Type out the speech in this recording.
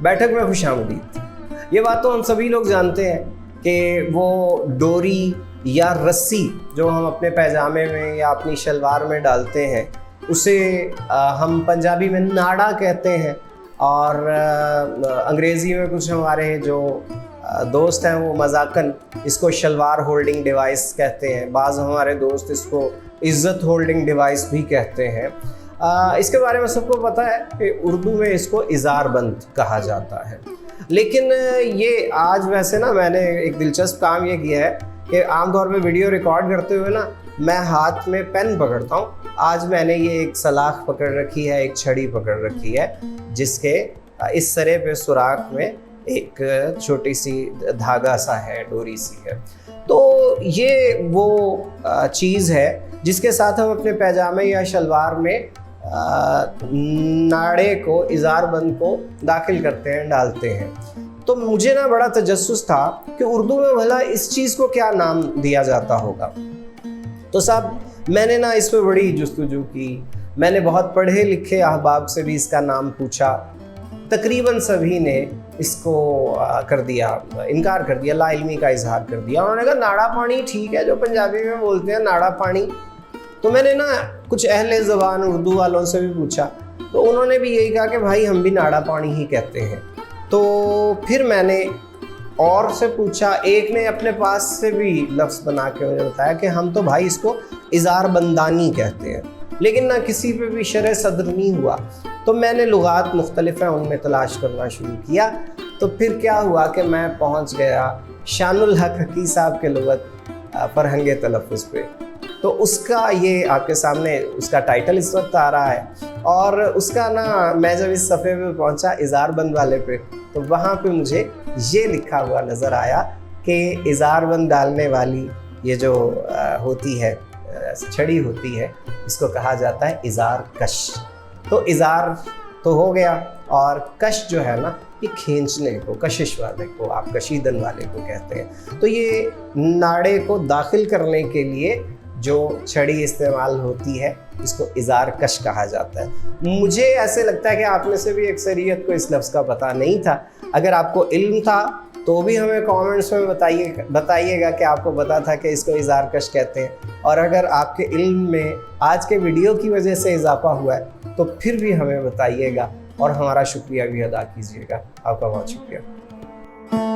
बैठक में खुशामदीद। ये बात तो हम सभी लोग जानते हैं कि वो डोरी या रस्सी जो हम अपने पैजामे में या अपनी शलवार में डालते हैं उसे हम पंजाबी में नाड़ा कहते हैं, और अंग्रेज़ी में कुछ हमारे जो दोस्त हैं वो मजाकन इसको शलवार होल्डिंग डिवाइस कहते हैं। बाज़ हमारे दोस्त इसको इज़्ज़त होल्डिंग डिवाइस भी कहते हैं। इसके बारे में सबको पता है कि उर्दू में इसको इज़ार बंद कहा जाता है। लेकिन ये आज वैसे ना मैंने एक दिलचस्प काम ये किया है कि आमतौर पे वीडियो रिकॉर्ड करते हुए ना मैं हाथ में पेन पकड़ता हूँ। आज मैंने ये एक सलाख पकड़ रखी है, एक छड़ी पकड़ रखी है, जिसके इस सिरे पे सुराख में एक छोटी सी धागा सा है, डोरी सी है। तो ये वो चीज़ है जिसके साथ हम अपने पैजामे या शलवार में नाड़े को, इज़ार बंद को दाखिल करते हैं, डालते हैं। तो मुझे ना बड़ा तजस्सुस था कि उर्दू में भला इस चीज़ को क्या नाम दिया जाता होगा। तो साहब मैंने ना इस पर बड़ी जुस्तजू की, मैंने बहुत पढ़े लिखे अहबाब से भी इसका नाम पूछा। तकरीबन सभी ने इसको कर दिया, इनकार कर दिया, लाइल्मी का इजहार कर दिया। उन्होंने कहा नाड़ा पानी ठीक है, जो पंजाबी में बोलते हैं नाड़ा पानी। तो मैंने ना कुछ अहले ज़बान उर्दू वालों से भी पूछा, तो उन्होंने भी यही कहा कि भाई हम भी नाड़ा पानी ही कहते हैं। तो फिर मैंने और से पूछा, एक ने अपने पास से भी लफ्ज़ बना के मुझे बताया कि हम तो भाई इसको इज़ार बंदानी कहते हैं। लेकिन ना किसी पे भी शरह सद्र नहीं हुआ। तो मैंने लुगात मुख्तलिफ हैं उनमें तलाश करना शुरू किया। तो फिर क्या हुआ कि मैं पहुंच गया शानुल हक हकी साहब के लुगत फरहंगे तलफ़्फ़ुज़ पे। तो उसका ये आपके सामने उसका टाइटल इस वक्त आ रहा है, और उसका ना मैं जब इस सफ़े पे पहुंचा इज़ार बंद वाले पे, तो वहाँ पे मुझे ये लिखा हुआ नज़र आया कि इज़ार बंद डालने वाली ये जो होती है छड़ी होती है, इसको कहा जाता है इज़ार कश। तो इज़ार तो हो गया, और कश जो है ना ये खींचने को, कशिश वाले को, आप कशीदन वाले को कहते हैं। तो ये नाड़े को दाखिल करने के लिए जो छड़ी इस्तेमाल होती है इसको इज़ार कश कहा जाता है। मुझे ऐसे लगता है कि आप में से भी अक्सरियत को इस लफ्ज़ का पता नहीं था। अगर आपको इल्म था तो भी हमें कमेंट्स में बताइएगा कि आपको पता था कि इसको इज़ार कश कहते हैं। और अगर आपके इल्म में आज के वीडियो की वजह से इजाफा हुआ है तो फिर भी हमें बताइएगा, और हमारा शुक्रिया भी अदा कीजिएगा। आपका बहुत शुक्रिया।